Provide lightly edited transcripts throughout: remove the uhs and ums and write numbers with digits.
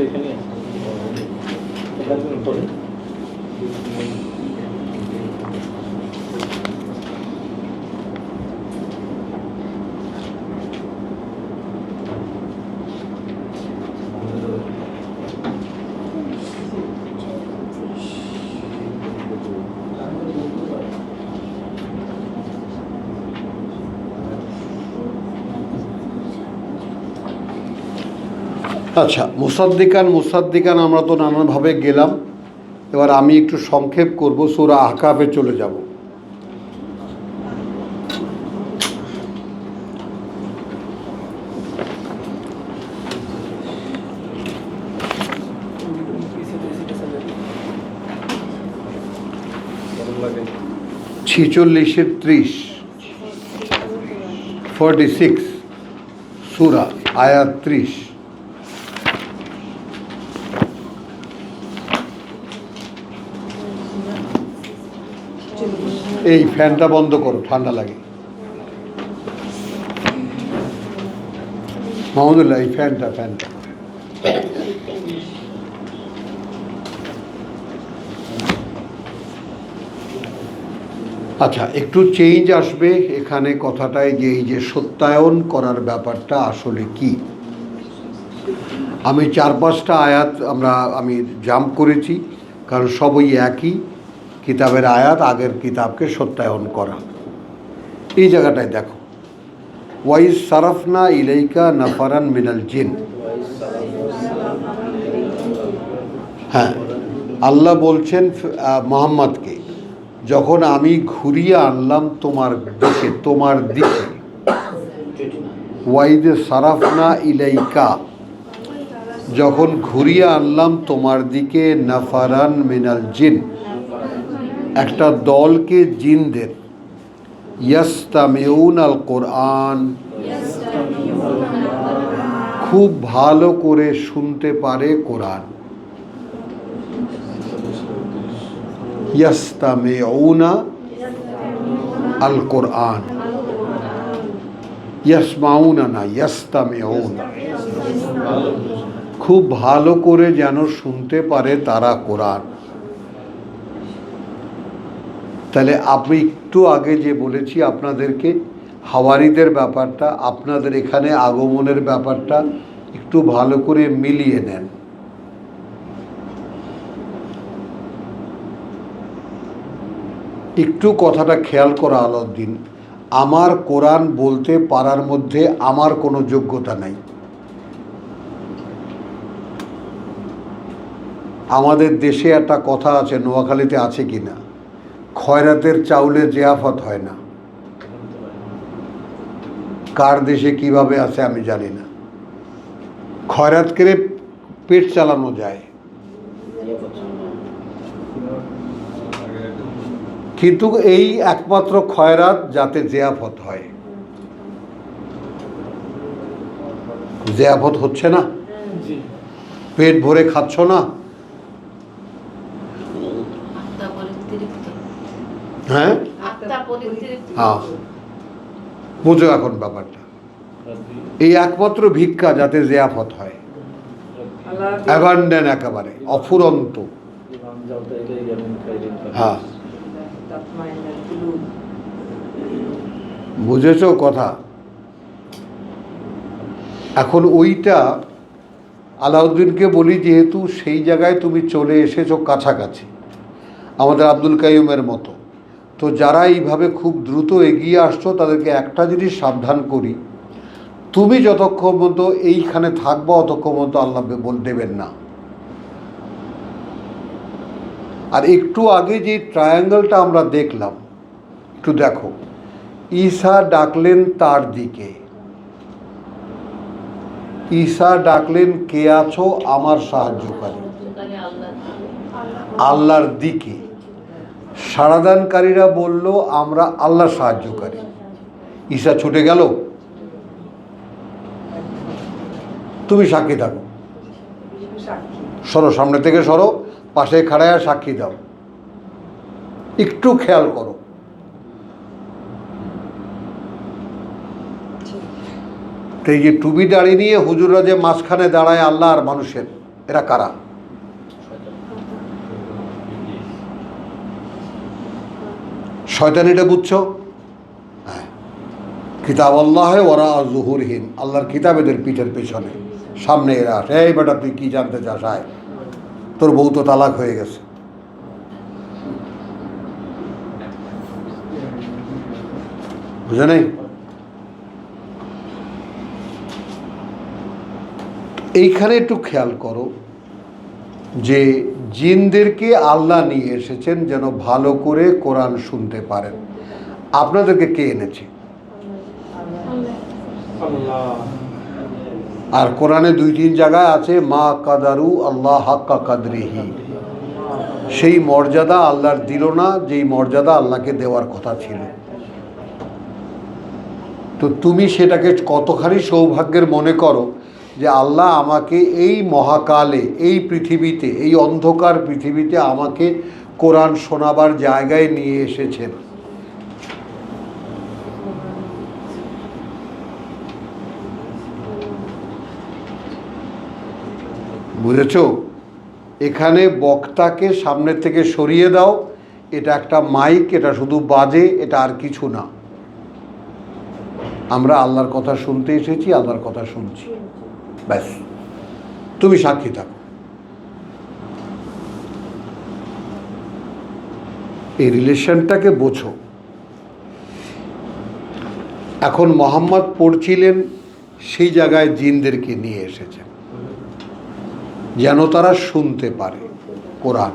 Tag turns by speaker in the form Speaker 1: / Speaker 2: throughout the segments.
Speaker 1: এখানে পরে
Speaker 2: আচ্ছা, মুসাদ্দিকান আমরা তো নানানভাবে গেলাম। এবার আমি একটু সংক্ষেপ করব, সূরা আহকাফে চলে যাব। ছিচল্লিশের 30, 46 সূরা, আয়াত 30। এই ফ্যানটা বন্ধ করো, ঠান্ডা লাগে। মাহমুদুল্লাহ, এই ফ্যানটা আচ্ছা, একটু চেঞ্জ আসবে এখানে কথাটায়, যে এই যে সত্যায়ন করার ব্যাপারটা আসলে কি। আমি 4-5টা আয়াত আমি জাম্প করেছি, কারণ সবই একই কিতাবের আয়াত, আগের কিতাবকে সত্যায়ন করা। এই জায়গাটায় দেখো, ওয়াইজ সারাফনা ইলাইকা নাফারান মিনাল জিন। হ্যাঁ, আল্লাহ বলছেন মুহাম্মদকে, যখন আমি ঘুরিয়ে আনলাম তোমার দিকে, ওয়াইজ সারাফনা ইলাইকা, যখন ঘুরিয়ে আনলাম তোমার দিকে, নাফারান মিনাল জিন, একটা দলকে জিনদের, ইয়াস্তামিউন আল কোরআন, খুব ভালো করে শুনতে পারে কোরআন। ইয়াস্তামিউনা আল কোরআন, ইয়াসমাউনা না, ইয়াস্তামিউন, খুব ভালো করে যেন শুনতে পারে তারা কোরআন। তাহলে আমি একটু আগে যে বলেছি আপনাদেরকে, হাওয়ারিদের ব্যাপারটা, আপনাদের এখানে আগমনের ব্যাপারটা একটু ভালো করে মিলিয়ে নেন। একটু কথাটা খেয়াল করা আলাউদ্দিন, আমার কোরআন বলতে পারার মধ্যে আমার কোনো যোগ্যতা নাই। আমাদের দেশে একটা কথা আছে, নোয়াখালীতে আছে কি না, খয়রাতের চাউলে জিয়াফত হয় না। কার দেশে কিভাবে আছে আমি জানি না। খয়রাত করে পেট চালানো যায়, কিন্তু এই একমাত্র খয়রাত যাতে জিয়াফত হয়। জিয়াফত হচ্ছে না, পেট ভরে খাচ্ছ না। হ্যাঁ হ্যাঁ, বুঝো এখন ব্যাপারটা। এই একমাত্র ভিক্ষা যাতে জিয়াফত হয়, অ্যাবান্ডেন, একেবারে অফুরন্ত। হ্যাঁ, বুঝেছো কথা। এখন ওইটা আলাউদ্দিনকে বলি, যেহেতু সেই জায়গায় তুমি চলে এসেছো কাছাকাছি, আমাদের আব্দুল কাইয়ুমের মতো, তো যারা এইভাবে খুব দ্রুত এগিয়ে আসছো তাদেরকে একটা জিনিস সাবধান করি, তুমি যতক্ষণ পর্যন্ত এইখানে থাকবো অতক্ষণ পর্যন্ত আল্লাহ দেবেন না। আর একটু আগে যে ট্রায়াঙ্গেলটা আমরা দেখলাম, একটু দেখো, ঈসা ডাকলেন তার দিকে, ঈসা ডাকলেন কে আছো, আমার সাহায্যকারী, আল্লাহর দিকে। সারাদানকারীরা বলল আমরা আল্লাহর সাহায্যকারী। ঈসা ছুটে গেল? তুমি সাক্ষী থাকো। সরো, সামনে থেকে সরো, পাশে খাড়ায় সাক্ষী দাও। একটু খেয়াল করো। তো এই যে টুপি দাড়ি নিয়ে হুজুররা যে মাঝখানে দাঁড়ায় আল্লাহ আর মানুষের, এরা কারা? শয়তান, এটা বুঝছো? হ্যাঁ, কিতাব আল্লাহ ওরা জুহুরহীন, আল্লাহর কিতাব এদের পিঠের পেছনে, সামনে এরা আসে। এই বেটা, তুই কি জানতে চাস? আয়, তোর বউ তো তালাক হয়ে গেছে। বুঝে নেই? এইখানে একটু খেয়াল করো যে জিনদেরকে আল্লাহ নিয়ে এসেছেন যেন ভালো করে কোরআন শুনতে পারেন। আপনাদেরকে কে এনেছে? আর কোরআনে 2-3 জায়গায় আছে মা কাদারু আল্লাহ হাক্কা কাদরিহি, সেই মর্যাদা আল্লাহর দিল না যেই মর্যাদা আল্লাহকে দেওয়ার কথা ছিল। তো তুমি সেটাকে কতখানি সৌভাগ্যের মনে করো যে আল্লাহ আমাকে এই মহাকালে, এই পৃথিবীতে, এই অন্ধকার পৃথিবীতে আমাকে কোরআন শোনাবার জায়গায় নিয়ে এসেছেন। বুঝেছো? এখানে বক্তাকে সামনে থেকে সরিয়ে দাও, এটা একটা মাইক, এটা শুধু বাজে, এটা আর কিছু না। আমরা আল্লাহর কথা শুনতে এসেছি, আল্লাহর কথা শুনছি, ব্যাস। তুমি সাক্ষী থাকো। এই রিলেশনটাকে বোঝো। এখন মোহাম্মদ পড়ছিলেন, সেই জায়গায় জিনদেরকে নিয়ে এসেছেন যেন তারা শুনতে পারে কোরআন।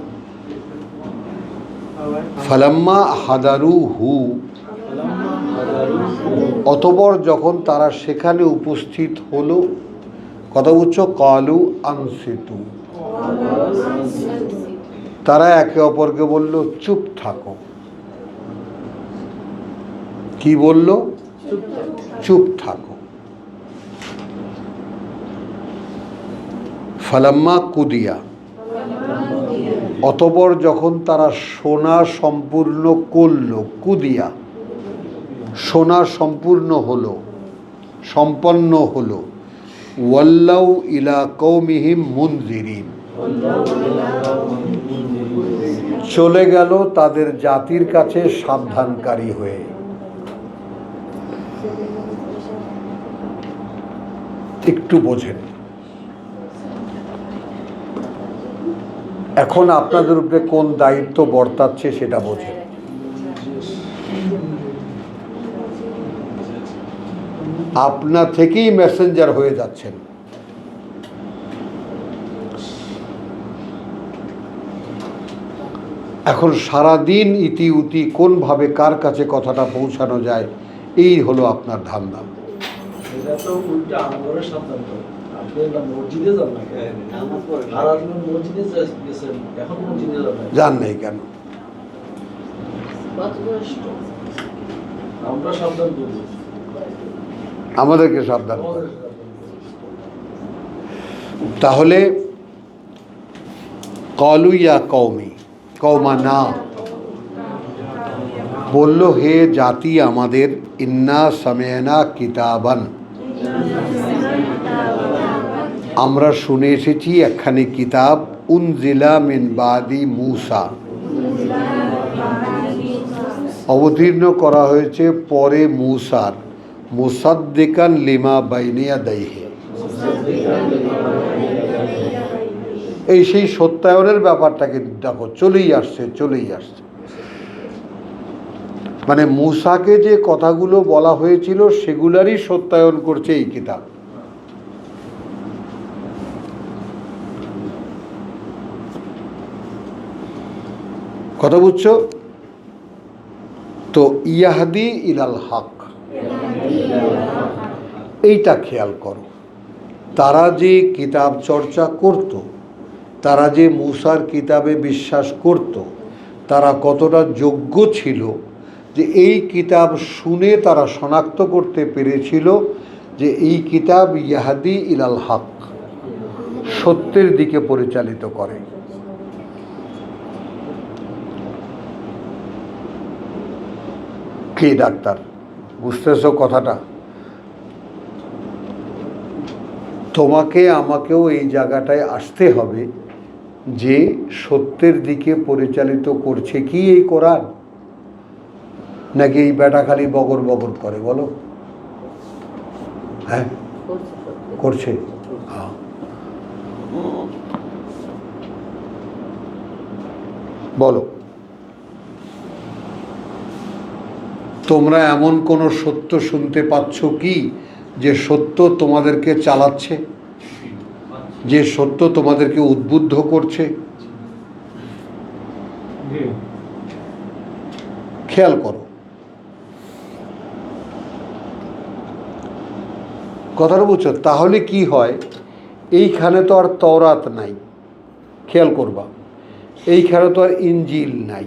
Speaker 2: ফালাম্মা হাদারু হু, অতঃপর যখন তারা সেখানে উপস্থিত হলো, কথা বুঝছো, কালু আনসিতু, তারা একে অপরকে বলল চুপ থাকো। কি বলল? চুপ থাকো। ফালাম্মা কুদিয়া, অতঃপর যখন তারা শোনা সম্পূর্ণ করল, কুদিয়া শোনা সম্পূর্ণ হলো, সম্পন্ন হলো, ওয়াল্লাউ ইলা কওমিহিম মুনজিরিন, চলে গেল তাদের জাতির কাছে সাবধানকারী হয়ে। একটু বোঝেন। এখন আপনাদের উপরে কোন দায়িত্ব বর্তাচ্ছে সেটা বোঝেন। আপনা থেকেই মেসেঞ্জার হয়ে যাচ্ছেন। এখন সারাদিন ইতি উতি কোনভাবে কার কাছে কথাটা পৌঁছানো যায়, এই হলো আপনার ধান্দা। জান নেই কেন? আমাদেরকে সাবধান। তাহলে কলু ইয়া কওমি, কওমা না, বলল হে জাতি আমাদের, ইন্না সামি'না কিতাবান, আমরা শুনে এসেছি একখানি কিতাব, উনজিলা মিন বাদি মূসা, অবতীর্ণ করা হয়েছে পরে মূসার, মুসাদ্দিকান লিমা বাইনা ইয়াদাইহি, এই সেই সত্যায়নের ব্যাপারটাকে দেখো, চলেই আসছে, চলেই আসছে। মানে মূসাকে যে কথাগুলো বলা হয়েছিল সেগুলারই সত্যায়ন করছে এই কিতাব। কথা বুঝছো তো? ইয়াহদি ইলাল হক, এইটা খেয়াল করো। তারা যে কিতাব চর্চা করত, তারা যে মূসার কিতাবে বিশ্বাস করত, তারা কতটা যোগ্য ছিল যে এই কিতাব শুনে তারা শনাক্ত করতে পেরেছিল যে এই কিতাব ইয়াহদি ইলাল হক, সত্যের দিকে পরিচালিত করে। কি ডাক্তার, বুঝতেছো কথাটা? তোমাকে আমাকেও এই জায়গাটায় আসতে হবে যে সত্যের দিকে পরিচালিত করছে কি এই কোরআন, নাকি এই বেটা খালি বগর বগর করে? বলো। হ্যাঁ, করছে। হ্যাঁ, বলো। তোমরা এমন কোন সত্য শুনতে পাচ্ছ কি যে সত্য তোমাদেরকে চালাচ্ছে, যে সত্য তোমাদেরকে উদ্বুদ্ধ করছে? খেয়াল করো কথাটা, বুঝছো? তাহলে কি হয়, এইখানে তো আর তওরাত নাই, খেয়াল করবা, এইখানে তো আর ইনজিল নাই।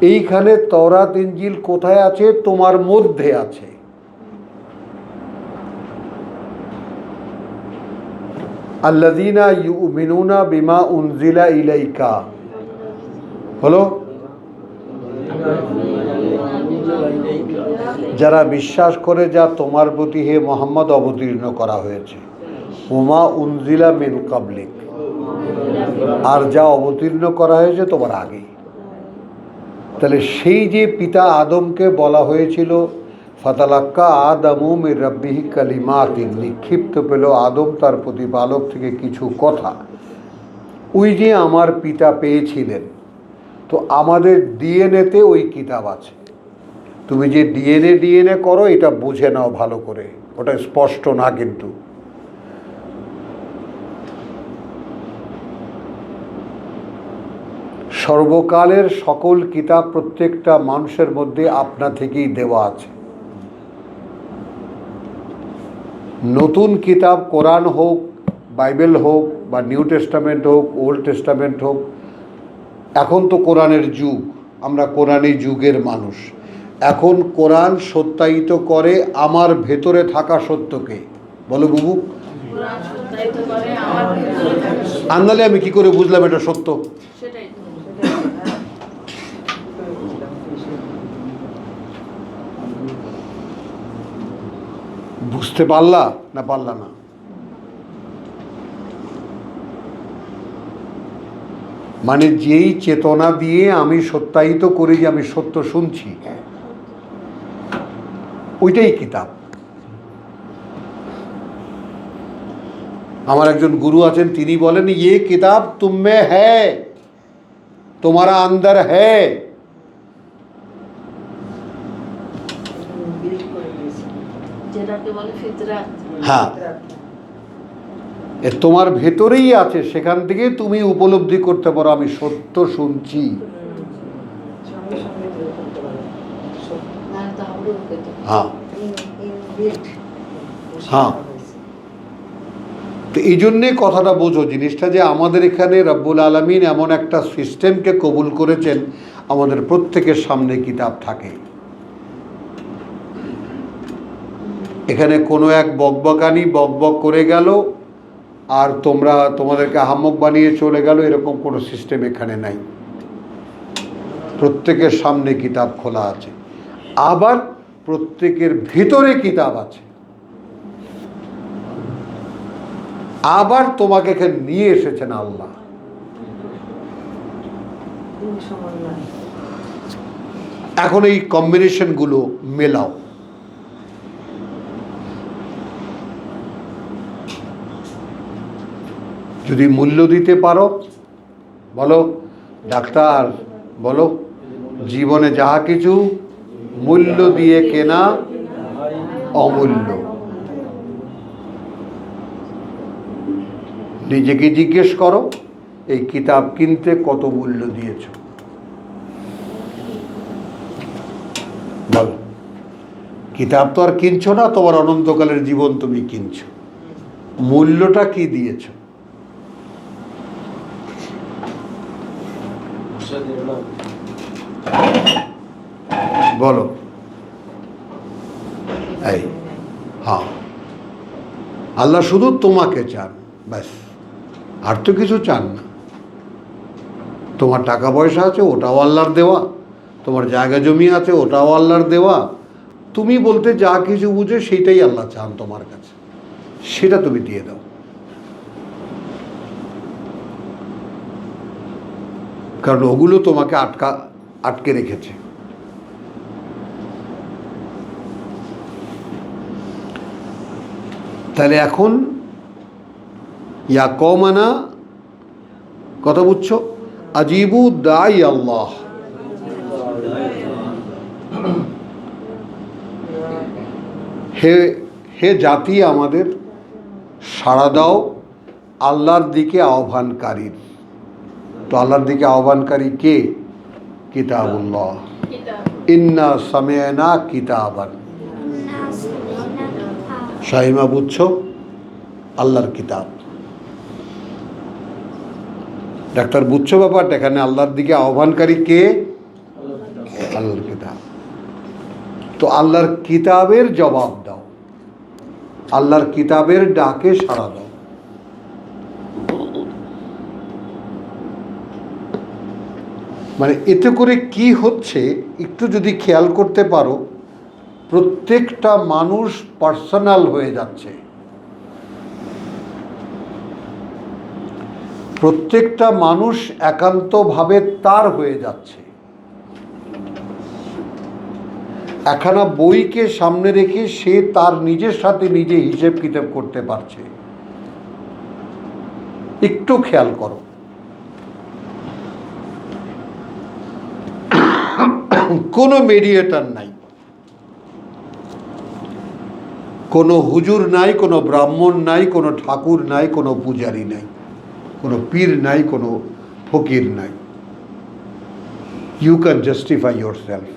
Speaker 2: এইখানে তওরাত ইনজিল কোথায় আছে? তোমার মধ্যে আছে। আল্লাযীনা ইউমিনুনা বিমা উনজিলা ইলাইকা, হলো যারা বিশ্বাস করে যা তোমার প্রতি হে মুহাম্মদ অবতীর্ণ করা হয়েছে, ওমা উনজিলা মিন কাবলিক, আর যা অবতীর্ণ করা হয়েছে তোমার আগে। তাহলে সেই যে পিতা আদমকে বলা হয়েছিল ফাতালাক্কা আদামু মির রাব্বিহি কালিমাতিন, নিক্ষিপ্ত পেল আদম তার প্রতিপালক থেকে কিছু কথা, ওই যে আমার পিতা পেয়েছিলেন। তো আমাদের ডিএনএতে ওই কিতাব আছে। তুমি যে ডিএনএ করো এটা বুঝে নাও ভালো করে, ওটা স্পষ্ট না কিন্তু। সর্বকালের সকল কিতাব প্রত্যেকটা মানুষের মধ্যে আপনা থেকেই দেওয়া আছে। নতুন কিতাব কোরআন হোক, বাইবেল হোক, বা নিউ টেস্টামেন্ট হোক, ওল্ড টেস্টামেন্ট হোক, এখন তো কোরআনের যুগ, আমরা কোরআনী যুগের মানুষ। এখন কোরআন সত্যায়িত করে আমার ভেতরে থাকা সত্যকে। বলো বুবু, আন্দালে আমি কি করে বুঝলাম এটা সত্য? বুঝতে পারলা না পারলা না? মানে যেই চেতনা দিয়ে আমি সত্যায়িত করি যে আমি সত্য শুনছি, ওইটাই কিতাব। আমার একজন গুরু আছেন, তিনি বলেন ये किताब तुम में है, तुम्हारा अंदर है। হ্যাঁ, তোমার ভেতরেই আছে, সেখান থেকে তুমি উপলব্ধি করতে পারো আমি সত্য শুনছি। হ্যাঁ হ্যাঁ, তো এই জন্যে কথাটা বোঝো জিনিসটা, যে আমাদের এখানে রব্বুল আলামিন এমন একটা সিস্টেমকে কবুল করেছেন, আমাদের প্রত্যেকের সামনে কিতাব থাকে। এখানে কোনো এক বকবকানি বকবক করে গেল আর তোমাদেরকে আহাম্মক বানিয়ে চলে গেল, এরকম কোনো সিস্টেম এখানে নাই। প্রত্যেকের সামনে কিতাব খোলা আছে, আবার প্রত্যেকের ভিতরে কিতাব আছে। আবার তোমাকে এখানে নিয়ে এসেছেন আল্লাহ। এখন এই কম্বিনেশনগুলো মেলাও। যদি মূল্য দিতে পারো, বলো ডাক্তার, বলো জীবনে যাহা কিছু মূল্য দিয়ে কেনা অমূল্য। নিজেকে জিজ্ঞেস করো, এই কিতাব কিনতে কত মূল্য দিয়েছ? বলো। কিতাব তো আর কিনছো না, তোমার অনন্তকালের জীবন তুমি কিনছো। মূল্যটা কি দিয়েছ? বলো। এই হ্যাঁ, আল্লাহ শুধু তোমাকে চান। ব্যাস, আর তো কিছু চান না। তোমার টাকা পয়সা আছে, ওটাও আল্লাহর দেওয়া। তোমার জায়গা জমি আছে, ওটাও আল্লাহর দেওয়া। তুমি বলতে যা কিছু বুঝে সেইটাই আল্লাহ চান তোমার কাছে, সেটা তুমি দিয়ে দাও। কারণ ওগুলো তোমাকে আটকে রেখেছে। তাহলে এখন ইয়া কওমানা, কথা বুঝছো? আজিবু দাই আল্লাহ, হে হে জাতি আমাদের, সাড়া দাও আল্লাহর দিকে আহ্বানকারীর। তো আল্লাহর দিকে আহ্বানকারী কে? কিতাবুল্লাহ। ইন্না সামি'না কিতাবান, শাহিমা বুঝছো? আল্লাহর কিতাব। ডাক্তার বুঝছো ব্যাপারটা? এখানে আল্লাহর দিকে আহ্বানকারী কে? আল্লাহর কিতাব। তো আল্লাহর কিতাবের জবাব দাও, আল্লাহর কিতাবের ডাকে সাড়া দাও। মানে এতে করে কি হচ্ছে একটু যদি খেয়াল করতে পারো, প্রত্যেকটা মানুষ পার্সোনাল হয়ে যাচ্ছে। প্রত্যেকটা মানুষ একান্তভাবে তার হয়ে যাচ্ছে। একখানা বইকে সামনে রেখে সে তার নিজের সাথে নিজে হিসেব কিতাব করতে পারছে। একটু খেয়াল করো, কোনো মেডিয়েটর নাই, কোনো হুজুর নাই, কোনো ব্রাহ্মণ নাই, কোনো ঠাকুর নাই, কোনো পূজারি নাই, কোনো পীর নাই, কোনো ফকির নাই। You can justify yourself.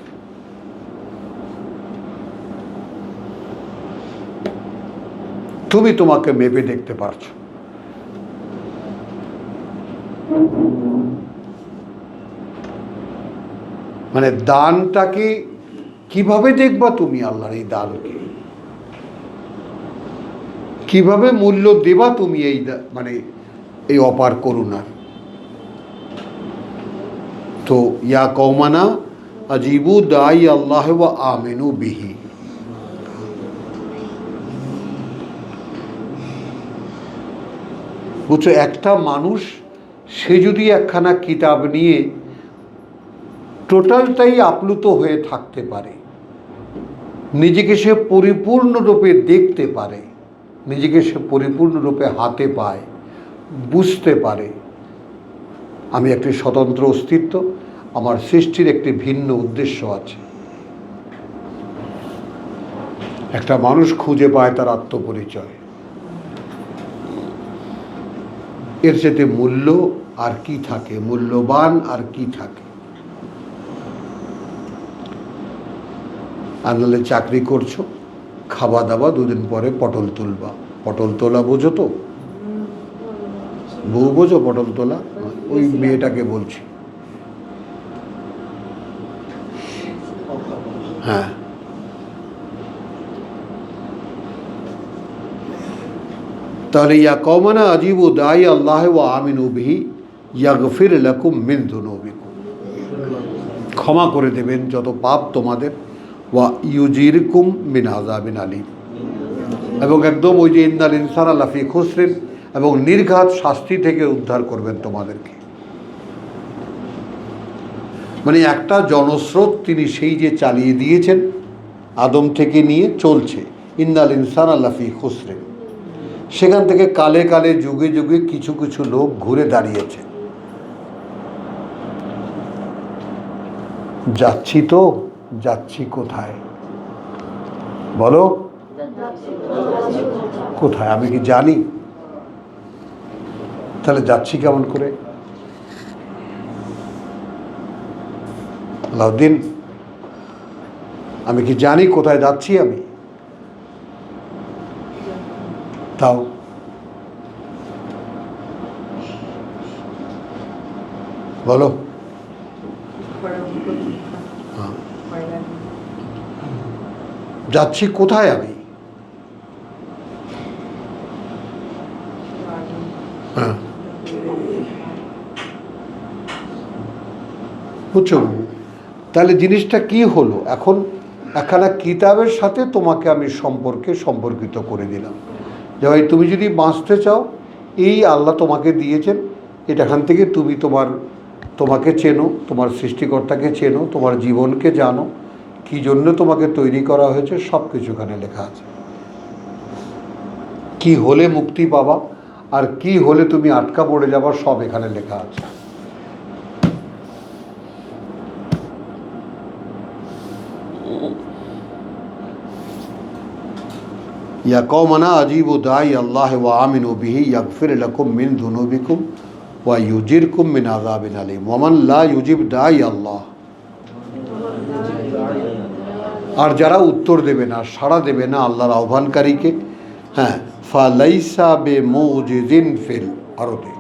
Speaker 2: তুমি তোমাকে মেপে দেখতে পারছো। মানে দানটাকে কিভাবে দেখবা তুমি? আল্লাহর এই দানকে কিভাবে মূল্য দেবা তুমি? এই মানে এই অপার করুণার। তো ইয়া কওমানা আজিবু দাই আল্লাহ ওয়া আমিনু বিহি। বুঝছো? একটা মানুষ সে যদি একখানা কিতাব নিয়ে টোটালটাই আপ্লুত হয়ে থাকতে পারে, নিজেকে সে পরিপূর্ণরূপে দেখতে পারে, নিজেকে সে পরিপূর্ণরূপে হাতে পায়, বুঝতে পারে আমি একটি স্বতন্ত্র অস্তিত্ব, আমার সৃষ্টির একটি ভিন্ন উদ্দেশ্য আছে। একটা মানুষ খুঁজে পায় তার আত্মপরিচয়। এর সাথে মূল্য আর কি থাকে? মূল্যবান আর কি থাকে? আনলে চাকরি করছো, খাওয়া দাওয়া, দুদিন পরে পটল তুলবা। পটল তোলা বোঝো তো? বউ বোঝো পটল তোলা? ওই মেয়েটাকে বলছি। হ্যাঁ, তাহলে ইয়া কওমানা আজিবু দাই আল্লাহ ওয়া আমিনু বিহি ইয়াগফির লাকুম মিন যুনুবিকুম, ক্ষমা করে দেবেন যত পাপ তোমাদের, ওয়া ইউজিরকুম মিন আযাবিন আলীম, এবং একদম ওই যে ইন্নাল ইনসানা লাফি খুসরিন, এবং নির্ঘাত শাস্তি থেকে উদ্ধার করবেন তোমাদেরকে। মানে একটা জনস্রোত তিনি সেই যে চালিয়ে দিয়েছেন, আদম থেকে নিয়ে চলছে ইন্নাল ইনসানা লাফি খুসরিন। সেখান থেকে কালে কালে যুগে যুগে কিছু কিছু লোক ঘুরে দাঁড়িয়েছে। যাচ্ছি তো, যাচ্ছি কোথায় বলো? কোথায় আমি কি জানি? তাহলে যাচ্ছি কেমন করে? আলাউদ্দিন, আমি কি জানি কোথায় যাচ্ছি? আমি তাও বলো। যাচ্ছি কোথায় আমি? বুঝছো? তাহলে জিনিসটা কি হলো? এখন একখানা কিতাবের সাথে তোমাকে আমি সম্পর্কিত করে দিলাম যে ভাই তুমি যদি বাঁচতে চাও, এই আল্লাহ তোমাকে দিয়েছেন, এটাখান থেকে তুমি তোমাকে চেনো, তোমার সৃষ্টিকর্তাকে চেনো, তোমার জীবনকে জানো, কী জন্য তোমাকে তৈরি করা হয়েছে, সব কিছু এখানে লেখা আছে। কি হলে মুক্তি পাবা আর কি হলে তুমি আটকা পড়ে যাবা, সব এখানে লেখা আছে। ইয়া কওমানা আজিবু দাঈ আল্লাহ ওয়া আমিনু বিহি ইয়াগফির লাকুম মিন যুনুবিকুম ওয়া ইউজিরকুম মিন আযাবিন আলীম ওয়া মান লা ইউজিব দাঈ আল্লাহ। আর যারা উত্তর দেবে না, সাড়া দেবে না আল্লাহর আহ্বানকারীকে, হ্যাঁ, ফালাইসা বিমুজিজিন ফিল আরদি,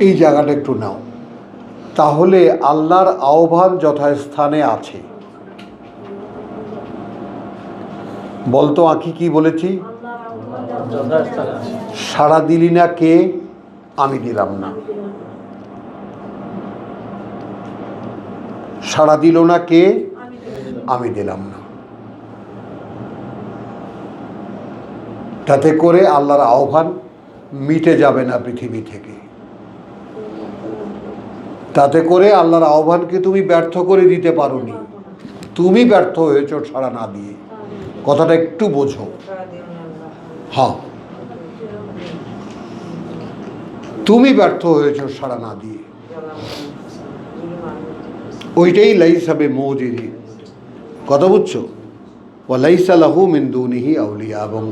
Speaker 2: এই জায়গাটা একটু নাও। তাহলে আল্লাহর আহ্বান যথাস্থানে আছে। বলতো আঁকি কি বলেছি? সাড়া দিলি না কে? আমি দিলাম না। সাড়া দিল না কে? আমি দিলাম না। তাতে করে আল্লাহর আহ্বান মিটে যাবে না পৃথিবী থেকে। তাতে করে আল্লাহর আহ্বানকে তুমি ব্যর্থ করে দিতে পারোনি। তুমি ব্যর্থ হয়েছো সাড়া না দিয়ে। কথাটা একটু বোঝো। হ্যাঁ, তুমি ব্যর্থ হয়েছো সাড়া না দিয়ে। ওইটাই লাইসা বিমুজিজি, কথা বুঝছো? ওয়া লাইসা লাহু মিন দুনিহি আউলিয়া, এবং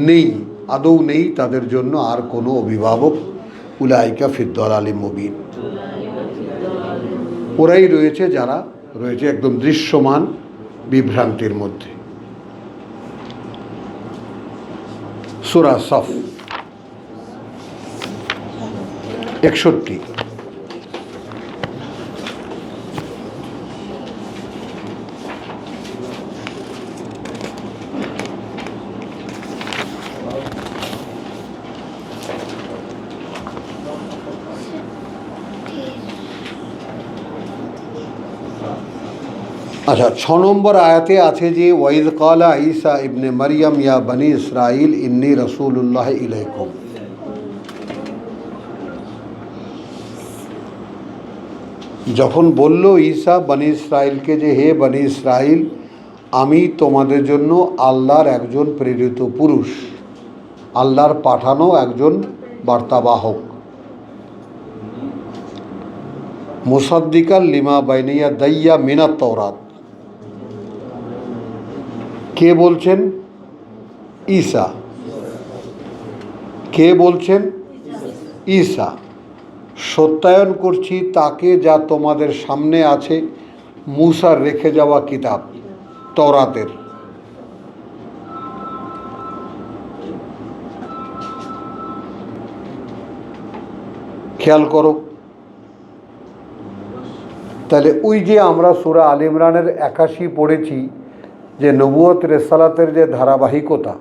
Speaker 2: নেই, আদৌ নেই তাদের জন্য আর কোনো অভিভাবক। উলাইকা ফিদ দালালিম মুবিন, ওরাই রয়েছে যারা রয়েছে একদম দৃশ্যমান বিভ্রান্তির মধ্যে। সূরা সফ 61। আচ্ছা, 6 নম্বর আয়াতে আছে যে ওয়াইদ ক্বালা ঈসা ইবনে মারইয়াম ইয়া বনি ইসরাইল ইন্নী রাসূলুল্লাহ ইলাইকুম। যখন বলল ঈসা বনি ইসরাইলকে যে হে বনি ইসরাইল, আমি তোমাদের জন্য আল্লাহর একজন প্রেরিত পুরুষ, আল্লাহর পাঠানো একজন বার্তাবাহক, মুসাদ্দিকাল লিমা বাইনা ইয়াদাইয়া মিনাত তাওরাত। কে বলছেন? ঈসা। কে বলছেন? ঈসা। সত্যায়ন করছি তাকে যা তোমাদের সামনে আছে, মুসার রেখে যাওয়া কিতাব তওরাতের। খেয়াল করো। তাহলে ওই যে আমরা সূরা আল ইমরানের 81 পড়েছি যে নবুয়ত রিসালাতের যে ধারাবাহিকতা,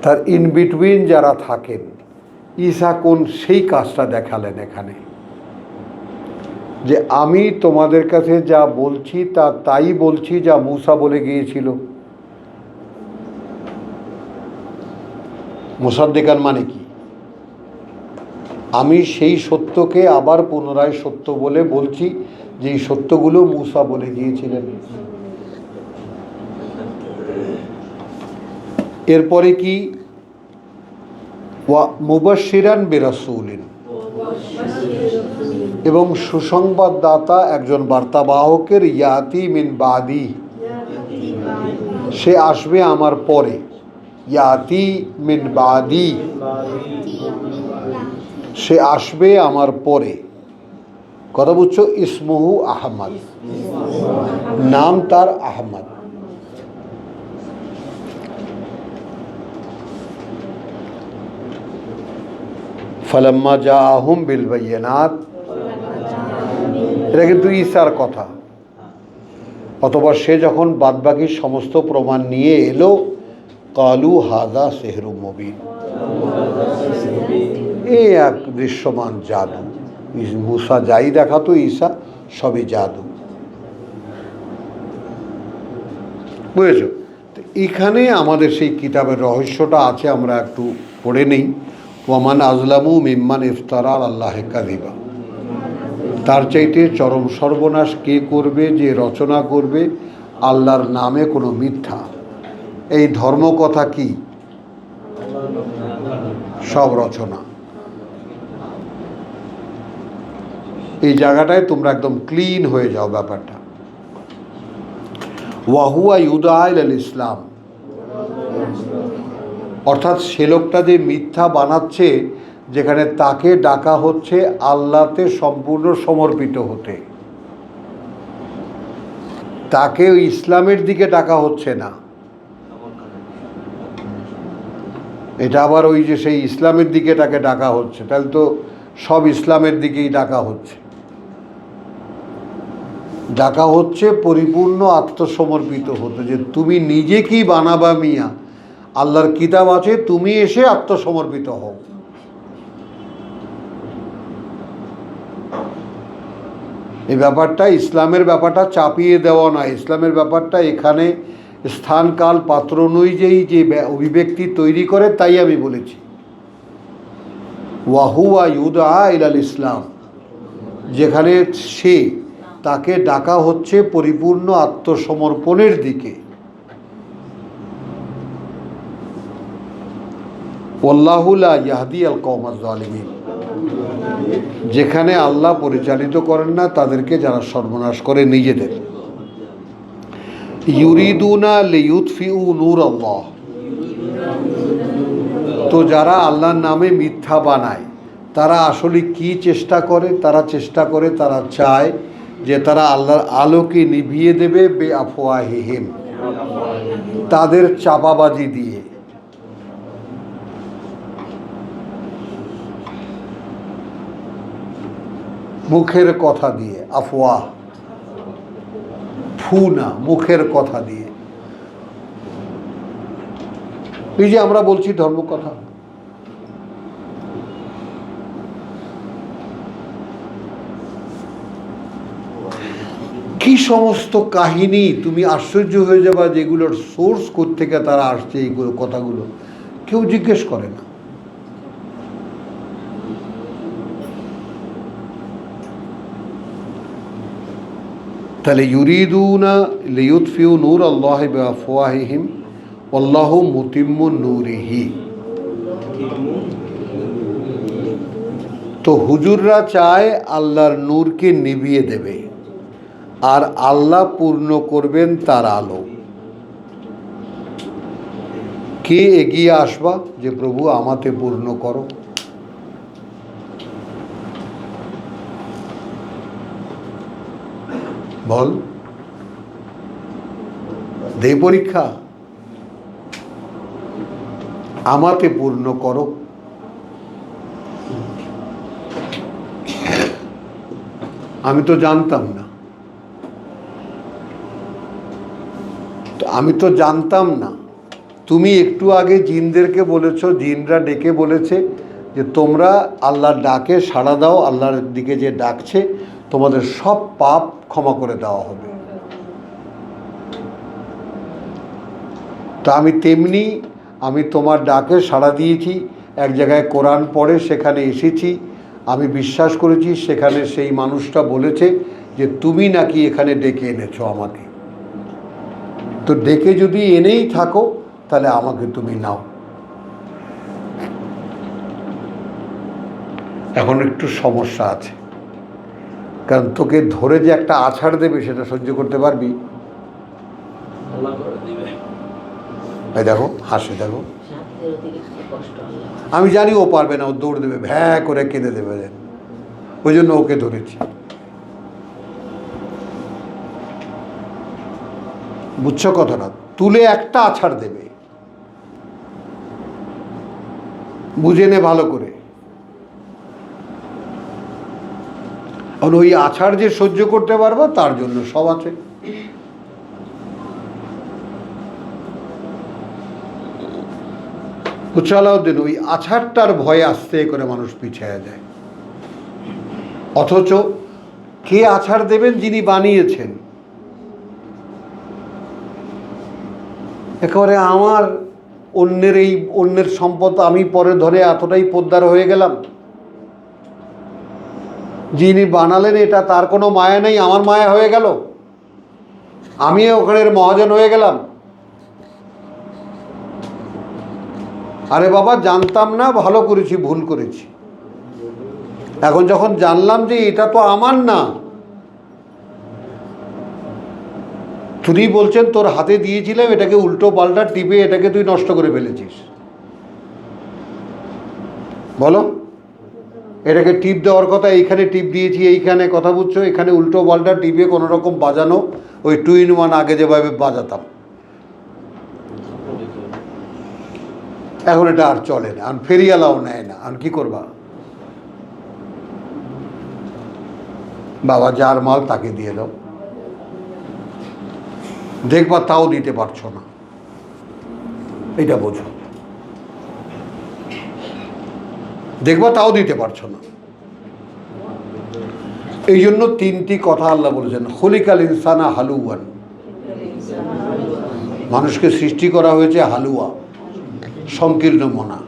Speaker 2: তার ইন বিটুইন যারা থাকেন, ঈসা কোন সেই কাজটা দেখালেন এখানে যে আমি তোমাদের কাছে যা বলছি তাই বলছি যা মূসা বলে গিয়েছিল। মুসাদ্দিকান মানে কি? আমি সেই সত্যকে আবার পুনরায় সত্য বলে বলছি, যেই সত্যগুলো মূসা বলে গিয়েছিলেন। এরপরে কি? ওয়া মুবাশশিরান বিরাসূলিন, এবং সুসংবাদদাতা একজন বার্তাবাহকের, ইয়াতি মিন বাদি, সে আসবে আমার পরে। ইয়াতি মিন বাদি, সে আসবে আমার পরে। কথা বুঝছো? ইসমুহু আহমদ, নাম তার আহমদ। ফালাম্মা জাআহুম বিল বায়িনাত, এটা কিন্তু ঈসার কথা। অথবা সে যখন বাদবাকি সমস্ত প্রমাণ নিয়ে এলো, কালু হাযা সিহরুম মুবিন, এই এক দৃশ্যমান জাদু। মুসা যাই দেখাতো ঈসা সবই জাদু, বুঝেছো? তো এখানে আমাদের সেই কিতাবের রহস্যটা আছে, আমরা একটু পড়ে নেই। ওয়ামান আজলামু মিম্মান ইফতারা আল্লাহ কাযিবা, তার চাইতে চরম সর্বনাশ কে করবে যে রচনা করবে আল্লাহর নামে কোনো মিথ্যা। এই ধর্মকথা কি? সব রচনা। এই জায়গাটায় তোমরা একদম ক্লিন হয়ে যাও ব্যাপারটা। ওয়াহুয়া ইউদা ইলাল ইসলাম, অর্থাৎ সে লোকটা যে মিথ্যা বানাচ্ছে, যেখানে তাকে ডাকা হচ্ছে আল্লাহতে সম্পূর্ণ সমর্পিত হতে, তাকে ওই ইসলামের দিকে ডাকা হচ্ছে না। এটা আবার ওই যে সেই ইসলামের দিকে তাকে ডাকা হচ্ছে, তাহলে তো সব ইসলামের দিকেই ডাকা হচ্ছে। ডাকা হচ্ছে পরিপূর্ণ আত্মসমর্পিত হতে, যে তুমি নিজে কি বানাবা মিয়া, আল্লাহর কিতাব আছে, তুমি এসে আত্মসমর্পিত হও। এই ব্যাপারটা ইসলামের ব্যাপারটা চাপিয়ে দেওয়া নয়। ইসলামের ব্যাপারটা এখানে স্থান কাল পাত্র অনুযায়ী যে অভিব্যক্তি তৈরি করে, তাই আমি বলেছি ওয়াহুয়া ইউদা ইলাল ইসলাম, যেখানে সে তাকে ডাকা হচ্ছে পরিপূর্ণ আত্মসমর্পণের দিকে। ওয়াল্লাহু লা ইয়াহদি আল কওমাজ জালিমিন, যেখানে আল্লাহ পরিচালিত করেন না তাদেরকে যারা সর্বনাশ করে নিজেদের। ইউরিদুনা লিইউতফিউ নূর আল্লাহ, তো যারা আল্লাহর নামে মিথ্যা বানায় তারা আসলে কি চেষ্টা করে? তারা চায় যে তারা আল্লাহর আলোকে নিভিয়ে দেবে বে আফওয়াহিহিম, তাদের চাপাবাজি দিয়ে। মুখের কথা দিয়ে, আফওয়াহ ফু না, মুখের কথা দিয়ে। এই যে আমরা বলছি ধর্মকথা, কি সমস্ত কাহিনী, তুমি আশ্চর্য হয়ে যাবা যেগুলোর সোর্স কোত্থেকে তারা আসছে। এইগুলো কথাগুলো কেউ জিজ্ঞেস করে না। তাহলে ইউরিদুনা লিইউতফিউ নূর আল্লাহ বিআফওয়াহিহিম আল্লাহু মুতিম্মু নূরিহি। তো হুজুররা চায় আল্লাহর নূরকে নিভিয়ে দেবে, আর আল্লাহ পূর্ণ করবেন তার আলো। কে এগিয়ে আসবা যে প্রভু আমাতে পূর্ণ করো? বল, দে পরীক্ষা, আমাতে পূর্ণ করো। আমি তো জানতাম না, তুমি একটু আগে জিনদেরকে বলেছ, জিনরা ডেকে বলেছে যে তোমরা আল্লাহর ডাকে সাড়া দাও, আল্লাহর দিকে যে ডাকছে তোমাদের সব পাপ ক্ষমা করে দেওয়া হবে। তা আমি তোমার ডাকে সাড়া দিয়েছি, এক জায়গায় কোরআন পড়ে সেখানে এসেছি, আমি বিশ্বাস করেছি, সেখানে সেই মানুষটা বলেছে যে তুমি নাকি এখানে ডেকে এনেছো আমাকে। তো ডেকে যদি এনেই থাকো তাহলে আমাকে তুমি নাও। এখন একটু সমস্যা আছে, কারণ তোকে ধরে যে একটা আছাড় দেবে সেটা সহ্য করতে পারবি? এই দেখো হাসে, দেখো, আমি জানি ও পারবে না, ও দৌড় দেবে, ভ্যাঁ করে কেঁদে দেবে, ওই জন্য ওকে ধরেছি। বুঝছো কথাটা? তুলে একটা আছাড় দেবে, বুঝে নে ভালো করে। আর ওই আছাড় যে সহ্য করতে পারবো তার জন্য সব আছে। বুঝছো আলাউদ্দিন, ওই আছাড়টার ভয়ে আস্তে করে মানুষ পিছিয়ে যায়। অথচ কে আছাড় দেবেন? যিনি বানিয়েছেন। একেবারে আমার অন্যের সম্পদ আমি পরে ধরে এতটাই পোদ্দার হয়ে গেলাম। যিনি বানালেন এটা তার কোনো মায়া নেই, আমার মায়া হয়ে গেল, আমি ওখানের মহাজন হয়ে গেলাম। আরে বাবা, জানতাম না, ভালো করেছি, ভুল করেছি। এখন যখন জানলাম যে এটা তো আমার না, তুমি বলছেন তোর হাতে দিয়েছিলাম, এটাকে উল্টো পাল্টা টিপে এটাকে তুই নষ্ট করে ফেলেছিস। বলো, এটাকে টিপ দেওয়ার কথা, এইখানে টিপ দিয়েছি, এইখানে কথা বুঝছো, এখানে উল্টো পাল্টা টিপে কোনো রকম বাজানো, ওই 2 in 1 আগে যেভাবে বাজাতাম, এখন এটা আর চলে না, এখন ফেরিয়ালাও নেয় না। এখন কি করবা? বাবা, যার মাল তাকে দিয়ে দাও, দেখবা তাও দিতে পারছো না, এটা বোঝো, দেখবা তাও দিতে পারছো না। এই জন্য 3টি কথা আল্লাহ বলেছেন, খলিকাল ইনসানা হালুয়ান, মানুষকে সৃষ্টি করা হয়েছে হালুয়া, সংকীর্ণ মনা।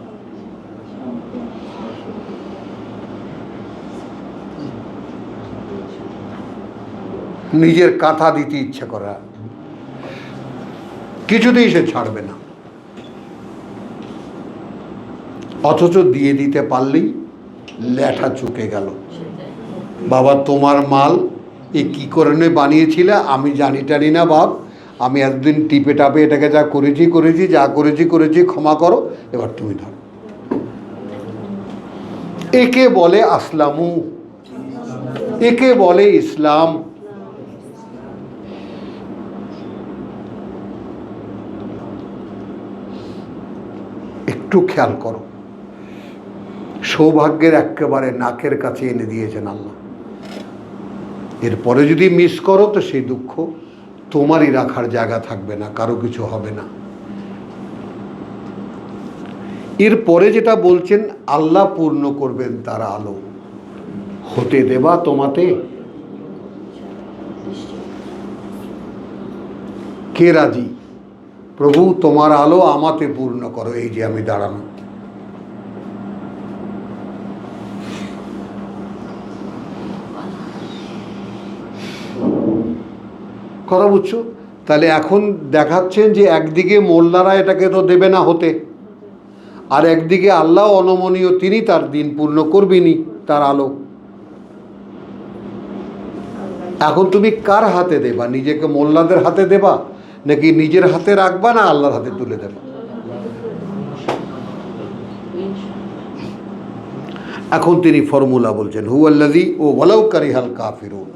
Speaker 2: নিজের কাঁথা দিতে ইচ্ছা করা, কিছুতেই সে ছাড়বে না। অথচ দিয়ে দিতে পারলেই ল্যাঠা চুকে গেল। বাবা, তোমার মাল এ কী করে বানিয়েছিলে আমি জানি টানি না বাপ, আমি এতদিন টিপে টাপে এটাকে যা করেছি, যা করেছি ক্ষমা করো, এবার তুমি ধরো। একে বলে আসলামু, একে বলে ইসলাম। একটু খেয়াল করো, সৌভাগ্যের একেবারে নাকের কাছে এনে দিয়েছেন আল্লাহ। এরপরে যদি মিস করো তো সেই দুঃখ তোমারই রাখার জায়গা থাকবে না, কারো কিছু হবে না। এরপরে যেটা বলছেন, আল্লাহ পূর্ণ করবেন তার আলো, হতে দেবা তোমাতে কে রাজি? প্রভু তোমার আলো আমাতে পূর্ণ করো। এই যে আমি দাঁড়ানো, কথা বুঝছো? তাহলে এখন দেখাচ্ছেন যে একদিকে মোল্লারা এটাকে তো দেবে না হতে, আর একদিকে আল্লাহ অনমনীয়, তিনি তার দিন পূর্ণ করবেনই, তার আলো। এখন তুমি কার হাতে দেবা? নিজেকে মোল্লাদের হাতে দেবা, নাকি নিজের হাতে রাখবা, না আল্লাহর হাতে তুলে দেবা? এখন তিনি ফর্মুলা বলছেন, হুয়াল্লাযী ও ওয়ালাউ কারিহাল কাফিরুন।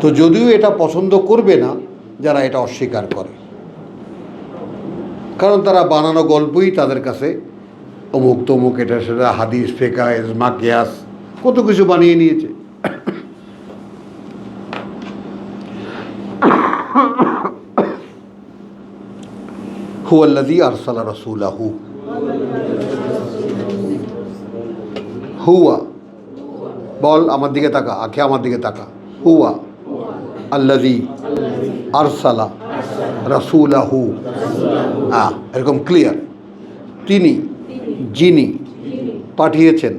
Speaker 2: তো যদিও এটা পছন্দ করবে না যারা এটা অস্বীকার করে, কারণ তারা বানানো গল্পই তাদের কাছে অমুক তমুক, এটা সেটা, হাদিস, ফেকা, ইজমা, কিয়াস, কত কিছু বানিয়ে নিয়েছে। হুয়াল্লাযী আরসালা রাসূলাহু, হুয়া বল, আমার দিকে তাকা, আঁখে আমার দিকে তাকা। হুয়া আল্লাযী আরসালা রাসূলাহু, এরকম ক্লিয়ার। তিনি, যিনি পাঠিয়েছেন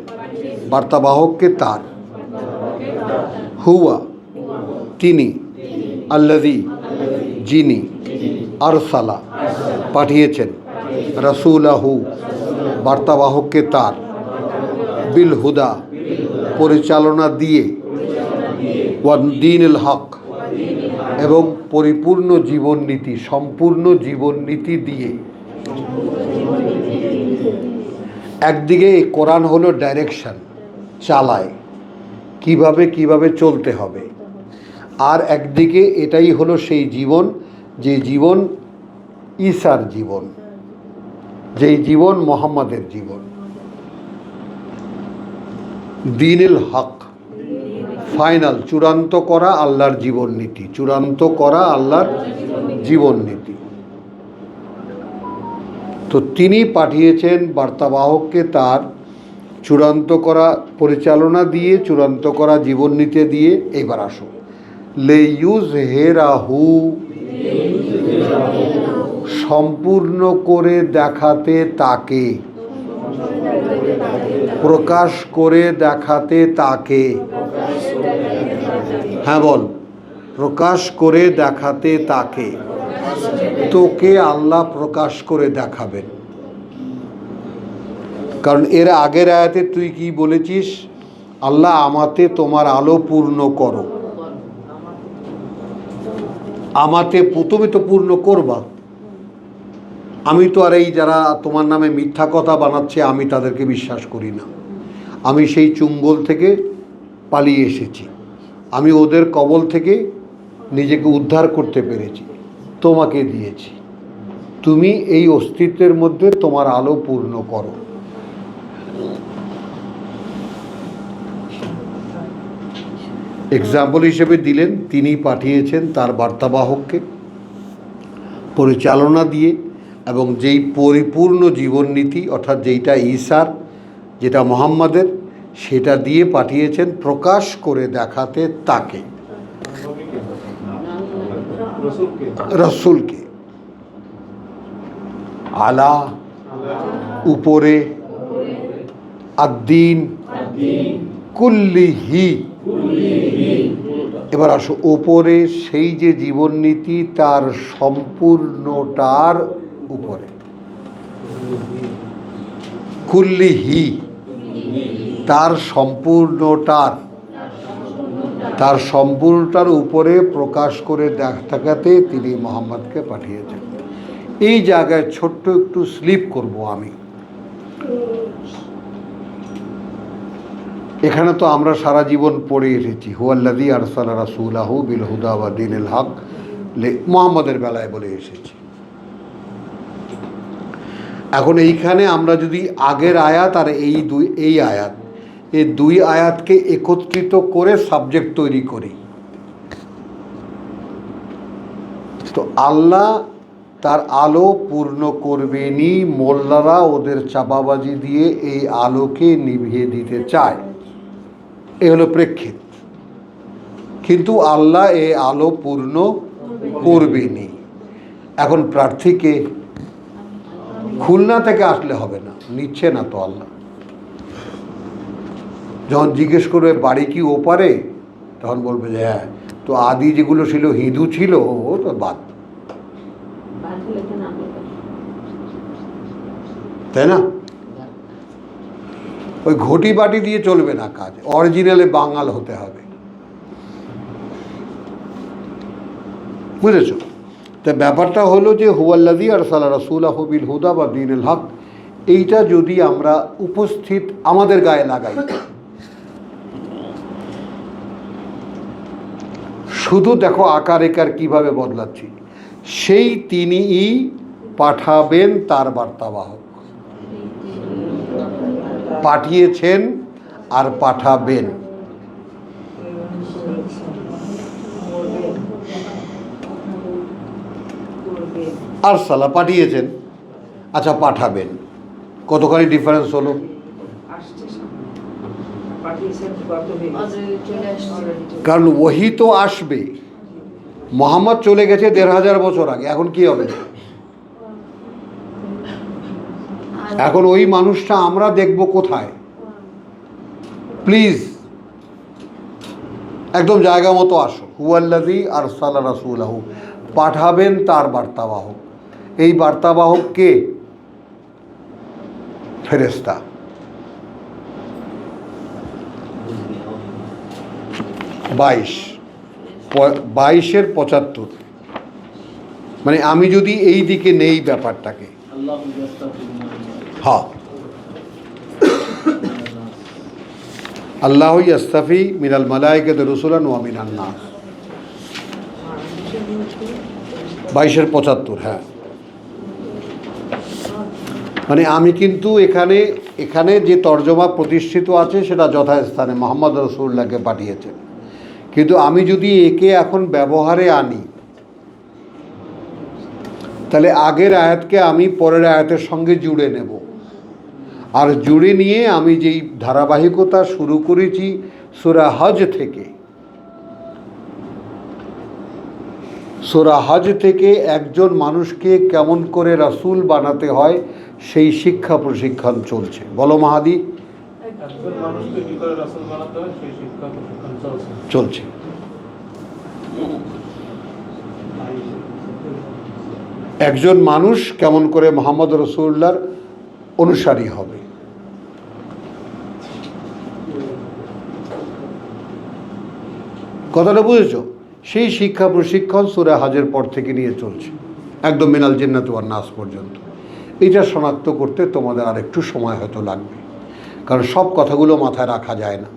Speaker 2: বার্তাবাহককে তার। হুয়া তিনি, আল্লাযী যিনি, আরসালা পাঠিয়েছেন, রাসূলাহু বার্তাবাহককে তার, বিল হুদা পরিচালনা দিয়ে, ওয়ান দীনিল হক এবং পরিপূর্ণ জীবননীতি, সম্পূর্ণ জীবননীতি দিয়ে। একদিকে এই কোরআন হলো ডাইরেকশন, চালায় কিভাবে চলতে হবে, আর একদিকে এটাই হলো সেই জীবন, যে জীবন ঈসার জীবন, যেই জীবন মুহাম্মাদের জীবন। দীনুল হক, ফাইনাল, চূড়ান্ত করা আল্লাহর জীবন নীতি, চূড়ান্ত করা আল্লাহর জীবন নীতি। তো তিনি পাঠিয়েছেন বার্তাবাহককে তার চূড়ান্ত করা পরিচালনা দিয়ে, চূড়ান্ত করা জীবন নিতে দিয়ে। এইবার আসো, লে ইউজ হেরাহু, সম্পূর্ণ করে দেখাতে তাকে, প্রকাশ করে দেখাতে তাকে। হ্যাঁ বল, প্রকাশ করে দেখাতে তাকে। তোকে আল্লাহ প্রকাশ করে দেখাবেন। কারণ এর আগের আয়াতে তুই কি বলেছিস? আল্লাহ আমাতে তোমার আলো পূর্ণ করো। আমাতে তুমি তো পূর্ণ করবা। আমি তো আর এই যারা তোমার নামে মিথ্যা কথা বানাচ্ছে আমি তাদেরকে বিশ্বাস করি না। আমি সেই চুঙ্গল থেকে পালিয়ে এসেছি, আমি ওদের কবল থেকে নিজেকে উদ্ধার করতে পেরেছি, তোমাকে দিয়েছি। তুমি এই অস্তিত্বের মধ্যে তোমার আলো পূর্ণ করো। এক্সাম্পল হিসেবে দিলেন, তিনি পাঠিয়েছেন তার বার্তাবাহককে পরিচালনা দিয়ে, এবং যেই পরিপূর্ণ জীবননীতি অর্থাৎ যেইটা ঈসার, যেটা মুহাম্মাদের, সেটা দিয়ে পাঠিয়েছেন প্রকাশ করে দেখাতে তাকে, রসুলকে। আলা, উপরে, আদ্দিন, কুল্লিহি। এবার আসো, ওপরে সেই যে জীবননীতি তার সম্পূর্ণটার উপরে, কুল্লিহি তার সম্পূর্ণটার উপরে প্রকাশ করে দেখাতে তিনি মুহাম্মদকে পাঠিয়েছেন। এই জায়গায় ছোট্ট একটু স্লিপ করব আমি। এখানে তো আমরা সারা জীবন পড়ে এসেছি হুয়াল্লাযী আরসালা রাসূলাহু বিল হুদা ওয়া দীনিল হক, মুহাম্মদের বেলায় বলে এসেছি। এখন এইখানে আমরা যদি আগের আয়াত আর এই আয়াত, এই দুই আয়াতকে একত্রিত করে সাবজেক্ট তৈরি করি, তো আল্লাহ তার আলো পূর্ণ করবেনই। মোল্লারা ওদের চাপাবাজি দিয়ে এই আলোকে নিভিয়ে দিতে চায়, এ হলো প্রেক্ষিত। কিন্তু আল্লাহ এই আলো পূর্ণ করবেনই। এখন প্রার্থীকে খুলনা থেকে আসলে হবে না, নিচ্ছে না তো আল্লাহ। যখন জিজ্ঞেস করবে বাড়ি কি ওপারে, তখন বলবে যে হ্যাঁ, তো আদি যেগুলো ছিল হিন্দু ছিল, ও তো বাদ, তাই না? ওই ঘটি বাটি দিয়ে চলবে না কাজ, অরিজিনালে বাঙাল হতে হবে, বুঝেছ? তা ব্যাপারটা হলো যে হুয়াল্লাযী আরসালা রাসূলাহু বিল হুদা ওয়া দীনিল হক, এইটা যদি আমরা উপস্থিত আমাদের গায়ে লাগাই, শুধু দেখো আকার একার কিভাবে বদলাচ্ছি। সেই তিনিই পাঠাবেন তার বার্তাবাহক, পাঠিয়েছেন আর পাঠাবেন। আরসালা পাঠিয়েছেন, আচ্ছা পাঠাবেন, কতখানি ডিফারেন্স হলো? কারণ ওহী তো আসবে, মুহাম্মদ চলে গেছে ১৫০০ বছর আগে, এখন কি হবে? এখন ওই মানুষটা আমরা দেখব কোথায়? প্লিজ একদম জায়গা মতো আসো। হুয়াল্লাযী আরসালা রাসূলাহু, পাঠাবেন তার বার্তাবাহক। এই বার্তাবাহক কে? ফেরেশতা। বাইশ 22-এর 75, মানে আমি যদি এই দিকে নেই ব্যাপারটাকে, হ্যাঁ, আল্লাহু ইয়াস্তাফি মিনাল মালায়েকাতি রুসুলান ওয়া মিনান নাস, 22-এর 75। হ্যাঁ, মানে আমি কিন্তু এখানে যে তর্জমা প্রতিষ্ঠিত আছে সেটা যথাস্থানে মুহাম্মদ রাসূলুল্লাহকে পাঠিয়েছেন। কিন্তু আমি যদি একে এখন ব্যবহারে আনি, তাহলে আগের আয়াতকে আমি পরের আয়াতের সঙ্গে জুড়ে নেব, আর জুড়ে নিয়ে আমি যেই ধারাবাহিকতা শুরু করেছি সূরা হজ থেকে, সূরা হজ থেকে একজন মানুষকে কেমন করে রাসূল বানাতে হয় সেই শিক্ষা প্রশিক্ষণ চলছে। বলো মাহাদি। চলছে। একজন মানুষ কেমন করে মুহাম্মদ রাসূলুল্লাহর অনুসারী হবে। কথাটা বুঝেছো? সেই শিক্ষা প্রশিক্ষণ সূরা হজের পর থেকে নিয়ে চলছে একদম মিনাল জিন্নাতি ওয়ান নাস পর্যন্ত। এটা শনাক্ত করতে তোমাদের আর একটু সময় হয়তো লাগবে, কারণ সব কথাগুলো মাথায় রাখা যায় না।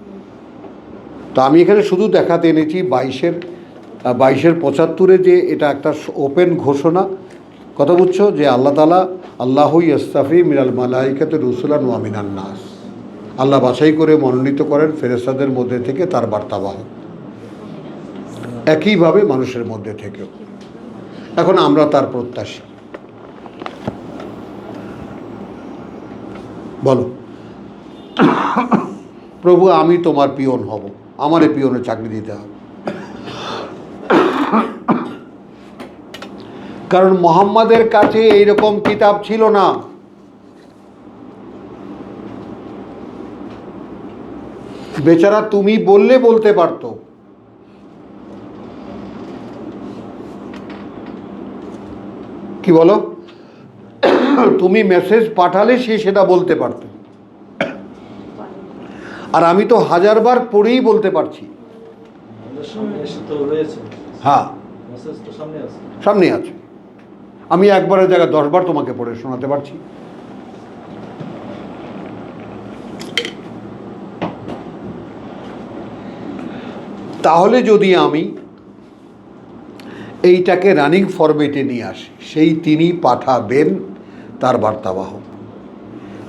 Speaker 2: তো আমি এখানে শুধু দেখাতে এনেছি 22-75 যে এটা একটা ওপেন ঘোষণা। কথা বুঝছো? যে আল্লাহ তাআলা আল্লাহু ইয়াস্তাফি মিনাল মালাইকাতি রুসুলান ওয়া মিনান নাস, আল্লাহ বাছাই করে মনোনীত করেন ফেরেশতাদের মধ্যে থেকে তার বার্তাবাহক, একইভাবে মানুষের মধ্যে থেকেও। এখন আমরা তার প্রত্যাশী। বলো, প্রভু আমি তোমার পিয়ন হব, আমারে পিয়নের চাকরি দিতে হবে। কারণ মুহাম্মাদের কাছে এইরকম কিতাব ছিল না। বেচারা তুমি বললে বলতে পারতো, কি বলো, তুমি মেসেজ পাঠালে সে সেটা বলতে পারত, আর আমি তো 1000 বার পড়েই বলতে পারছি। হ্যাঁ, সামনে আছে। আমি একবারের জায়গায় 10 বার তোমাকে পড়ে শোনাতে পারছি। তাহলে যদি আমি এইটাকে রানিং ফরম্যাটে নিয়ে আসি, সেই তিনি পাঠাবেন তার বার্তাবাহক।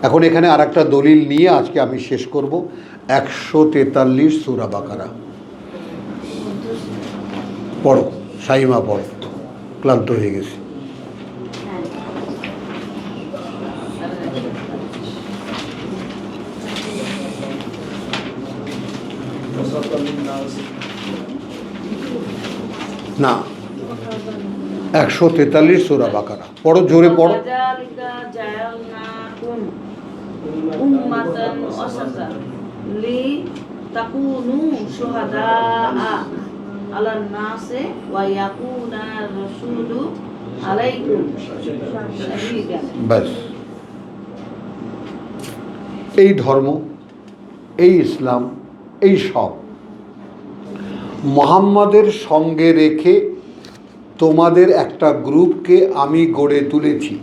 Speaker 2: এখন এখানে আর একটা দলিল নিয়ে আজকে আমি শেষ করব। 143 সূরা বাকারা পড়ো, সাইমা পড়ো, ক্লান্ত হয়ে গেছি। না, 143 সূরা বাকারা পড়ো, জোরে পড়ো। ব্যাস, এই ধর্ম, এই ইসলাম, এই সব মুহাম্মাদের সঙ্গে রেখে তোমাদের একটা গ্রুপকে আমি গড়ে তুলেছি।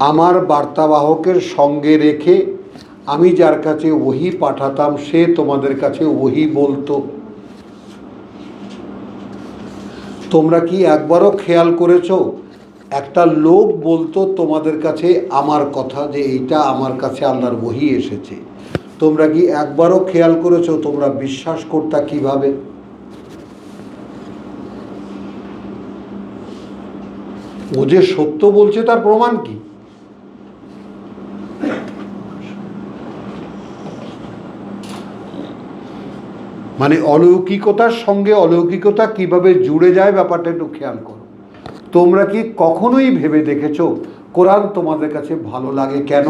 Speaker 2: আমার বার্তাবাহকের সঙ্গে রেখে আমি যার কাছে ওহী পাঠাতাম সে তোমাদের কাছে ওহী বলতো। তোমরা কি একবারও খেয়াল করেছো একটা লোক বলতো তোমাদের কাছে আমার কথা, যে এইটা আমার কাছে আল্লাহর ওহী এসেছে? তোমরা কি একবারও খেয়াল করেছো তোমরা বিশ্বাস করতা কিভাবে? ও যে সত্য বলছে তার প্রমাণ কি? মানে অলৌকিকতার সঙ্গে অলৌকিকতা কিভাবে জুড়ে যায় ব্যাপারটা একটু খেয়াল করো। তোমরা কি কখনোই ভেবে দেখেছো কোরআন তোমাদের কাছে ভালো লাগে কেন?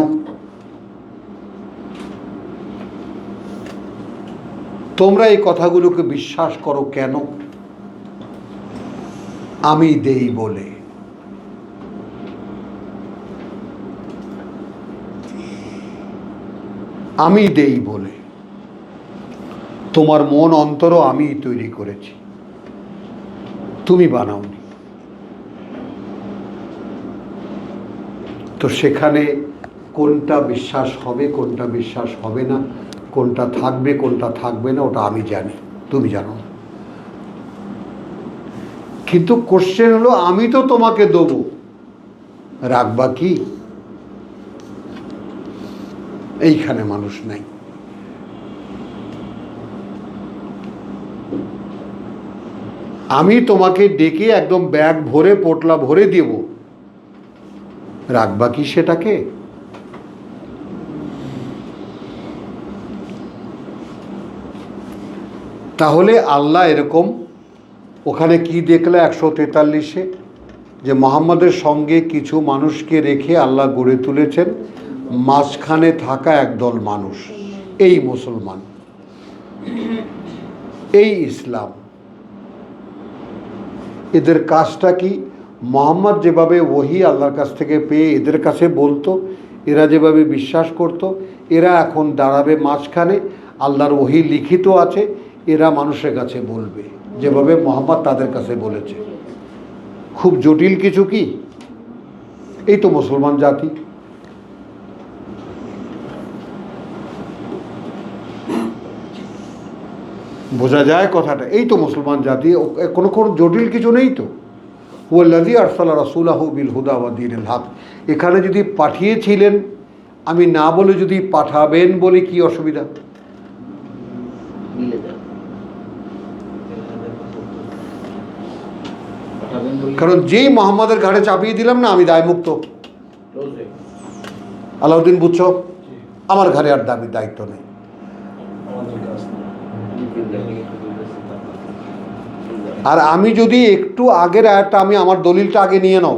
Speaker 2: তোমরা এই কথাগুলোকে বিশ্বাস করো কেন? আমি দেই বলে। আমি দেই বলে। তোমার মন অন্তরও আমি তৈরি করেছি, তুমি বানাওনি। তো সেখানে কোনটা বিশ্বাস হবে কোনটা বিশ্বাস হবে না, কোনটা থাকবে কোনটা থাকবে না, ওটা আমি জানি, তুমি জানো না। কিন্তু কোশ্চেন হলো আমি তো তোমাকে দেবো, রাখবা কি? এইখানে মানুষ নাই। আমি তোমাকে ডেকে একদম ব্যাগ ভরে পোটলা ভরে দেব, রাখবা কি সেটাকে? তাহলে আল্লাহ এরকম ওখানে কি দেখলে 143-এ যে মোহাম্মদের সঙ্গে কিছু মানুষকে রেখে আল্লাহ গড়ে তুলেছেন মাঝখানে থাকা একদল মানুষ, এই মুসলমান, এই ইসলাম। এদের কাজটা কি? মোহাম্মদ যেভাবে ওহী আল্লাহর কাছ থেকে পেয়ে এদের কাছে বলতো, এরা যেভাবে বিশ্বাস করত, এরা এখন দাঁড়াবে মাঝখানে, আল্লাহর ওহী লিখিত আছে, এরা মানুষের কাছে বলবে যেভাবে মোহাম্মদ তাদের কাছে বলেছে। খুব জটিল কিছু কি? এই তো মুসলমান জাতি। বোঝা যায় কথাটা? এই তো মুসলমান জাতি, কোনো জটিল কিছু নেই তো। হুয়াল্লাযী আরসালা রাসূলাহু বিল হুদা ওয়া দীনিল হক, এখানে যদি পাঠিয়েছিলেন, আমি না বলে যদি পাঠাবেন বলে কি অসুবিধা? কারণ যেই মোহাম্মদের ঘাড়ে চাপিয়ে দিলাম না, আমি দায়মুক্ত। আলাউদ্দিন বুঝছো, আমার ঘাড়ে আর দায়িত্ব নেই। আর আমি যদি একটু আগের আয়াতটা, আমি আমার দলিলটা আগে নিয়ে নাও,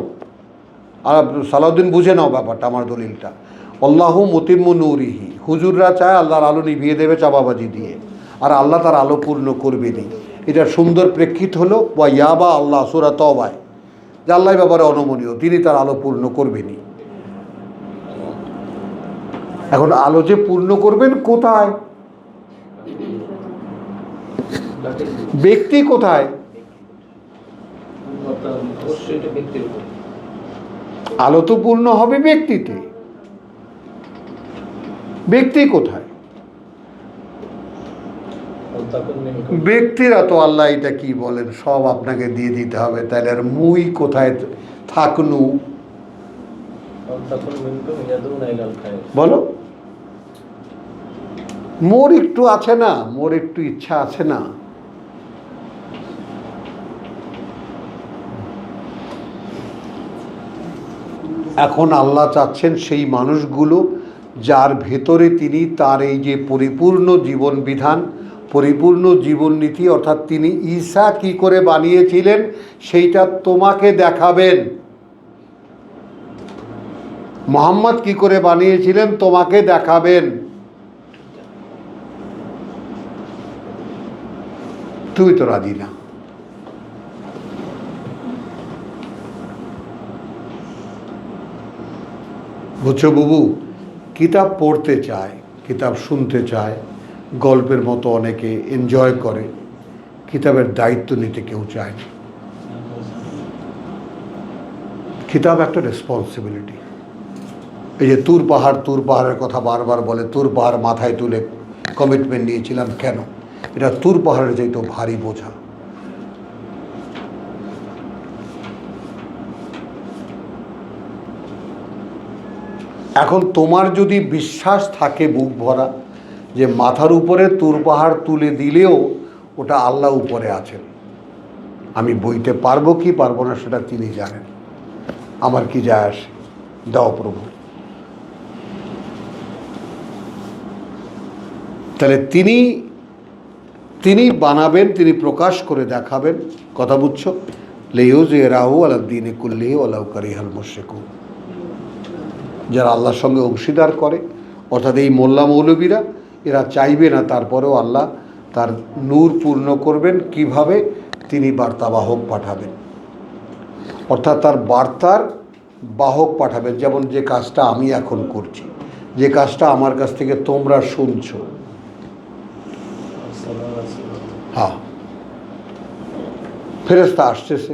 Speaker 2: আর সালাউদ্দিন বুঝে নাও ব্যাপারটা, আমার দলিলটা আল্লাহু মুতিম্মু নূরিহি, হুজুররা চায় আল্লাহর আলো নিভিয়ে দেবে চাপাবাজি দিয়ে, আর আল্লাহ তার আলো পূর্ণ করবেনি। এটার সুন্দর প্রেক্ষিত হলো ওয়া ইয়াবা আল্লাহ সূরা তওবায়, যে আল্লাহর ব্যাপারে অনমনীয়, তিনি তার আলো পূর্ণ করবেনি। এখন আলো যে পূর্ণ করবেন কোথায়? ব্যক্তি কোথায়? আলো তো পূর্ণ হবে ব্যক্তিতে, ব্যক্তি কোথায়? ব্যক্তিরা তো আল্লাহ এটা কি বলেন সব আপনাকে দিয়ে দিতে হবে, তাহলে আর মুই কোথায় থাকনু? বলো, মোর একটু আছে না, মোর একটু ইচ্ছা আছে না? এখন আল্লাহ চাচ্ছেন সেই মানুষগুলো যার ভেতরে তিনি তার এই যে পরিপূর্ণ জীবন বিধান, পরিপূর্ণ জীবননীতি, অর্থাৎ তিনি ঈসা কি করে বানিয়েছিলেন সেইটা তোমাকে দেখাবেন, মুহাম্মদ কি করে বানিয়েছিলেন তোমাকে দেখাবেন। তুই তো রাজি না। বুঝছো বুবু, কিতাব পড়তে চায়, কিতাব শুনতে চায়, গল্পের মতো অনেকে এনজয় করে, কিতাবের দায়িত্ব নিতে কেউ চায় না। কিতাব একটা রেসপন্সিবিলিটি। এই যে তুর পাহাড়ের কথা বারবার বলে, তুর পাহাড় মাথায় তুলে কমিটমেন্ট নিয়েছিলাম, কেন? এটা তুর পাহাড়ের চাইতে ভারী বোঝা। এখন তোমার যদি বিশ্বাস থাকে বুক ভরা যে মাথার উপরে তুর পাহাড় তুলে দিলেও ওটা আল্লাহ উপরে আছেন, আমি বইতে পারবো কি পারবো না সেটা তিনি জানেন, আমার কি যায় আসে, দাও প্রভু। তাহলে তিনি বানাবেন, তিনি প্রকাশ করে দেখাবেন। কথা বুঝছো? লিইয়ুযহিরাহু আলাদ দীনি কুল্লিহি ওয়ালাউ কারিহাল মুশরিকুন। যারা আল্লাহর সঙ্গে অংশীদার করে, অর্থাৎ এই মোল্লা মৌলবীরা, এরা চাইবে না, তারপরেও আল্লাহ তার নূর পূর্ণ করবেন। কিভাবে? তিনি বার্তাবাহক পাঠাবেন, অর্থাৎ তার বার্তার বাহক পাঠাবেন। যেমন যে কাজটা আমি এখন করছি, যে কাজটা আমার কাছ থেকে তোমরা শুনছো, হ্যাঁ, ফেরেশতা আসতেছে,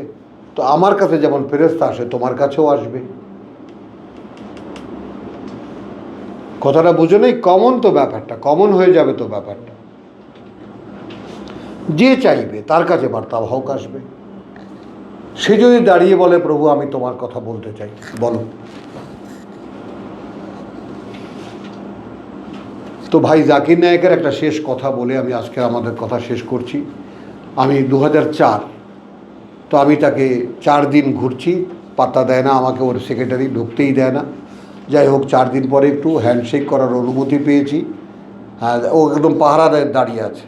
Speaker 2: তো আমার কাছে যেমন ফেরেশতা আসে তোমার কাছেও আসবে। কথাটা বুঝো নেই? কমন তো ব্যাপারটা, কমন হয়ে যাবে তো ব্যাপারটা। যে চাইবে তার কাছে বার্তাবাহক আসবে। সে যদি দাঁড়িয়ে বলে প্রভু আমি তোমার কথা বলতে চাই, বলো। তো ভাই জাকির নায়েকের একটা শেষ কথা বলে আমি আজকে আমাদের কথা শেষ করছি। আমি 2004 তো আমি তাকে 4 দিন ঘুরছি, পাত্তা দেয় না আমাকে, ওর সেক্রেটারি ঢুকতেই দেয় না। যাই হোক 4 দিন পরে একটু হ্যান্ডশেক করার অনুমতি পেয়েছি। হ্যাঁ, ও একদম পাহারা দাঁড়িয়ে আছে,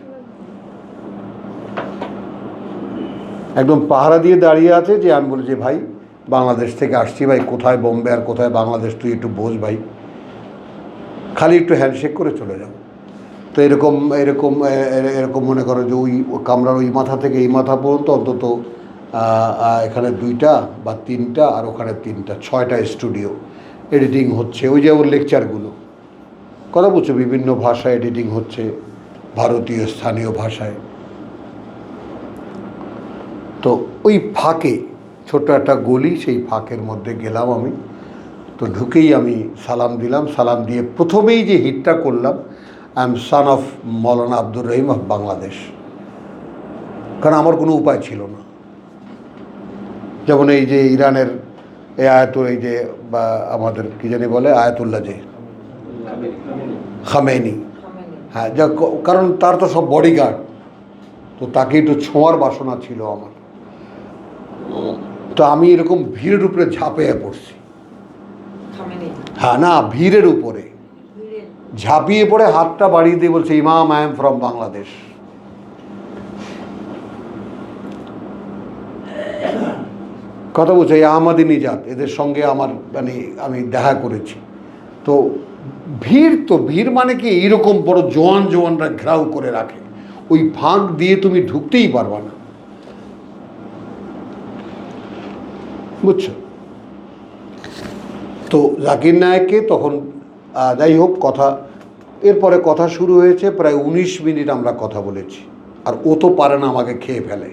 Speaker 2: একদম পাহারা দিয়ে দাঁড়িয়ে আছে। যে আমি বলি যে ভাই বাংলাদেশ থেকে আসছি ভাই, কোথায় বোম্বে আর কোথায় বাংলাদেশ, তুই একটু বোঝ ভাই, খালি একটু হ্যান্ডশেক করে চলে যাও। তো এরকম এরকম এরকম মনে করো যে ওই কামরার ওই মাথা থেকে এই মাথা পর্যন্ত অন্তত এখানে 2টা বা 3টা আর ওখানে 3টা, 6টা স্টুডিও এডিটিং হচ্ছে। ওই যে ওর লেকচারগুলো, কথা বলছো, বিভিন্ন ভাষায় এডিটিং হচ্ছে, ভারতীয় স্থানীয় ভাষায়। তো ওই ফাঁকে ছোট্ট একটা গলি, সেই ফাঁকের মধ্যে গেলাম আমি। তো ঢুকেই আমি সালাম দিলাম। সালাম দিয়ে প্রথমেই যে হিটটা করলাম, I am son of Maulana Abdur Rahim of Bangladesh. কারণ আমার কোনো উপায় ছিল না। যেমন এই যে ইরানের এই এই যে বা আমাদের কী জানি বলে আয়াতুল্লাহ যে খামেনি, হ্যাঁ, যা, কারণ তার তো সব বডিগার্ড, তো তাকে একটু ছোঁয়ার বাসনা ছিল আমার। তো আমি এরকম ভিড়ের উপরে ঝাঁপিয়ে পড়ছি। হ্যাঁ, না, ভিড়ের উপরে ঝাঁপিয়ে পড়ে হাতটা বাড়িয়ে দিয়ে বলছে, ইমাম আই এম ফ্রম বাংলাদেশ। কথা বলছে এই আহমদি নিজাত, এদের সঙ্গে আমার মানে আমি দেখা করেছি। তো ভিড়, তো ভিড় মানে কি এইরকম বড় জোয়ানরা ঘেরাও করে রাখে, ওই ফাঁক দিয়ে তুমি ঢুকতেই পারবা না, বুঝছো। তো জাকির নায়েককে তখন যাই হোক কথা, এরপরে কথা শুরু হয়েছে, প্রায় 19 মিনিট আমরা কথা বলেছি। আর ও তো পারে না, আমাকে খেয়ে ফেলে,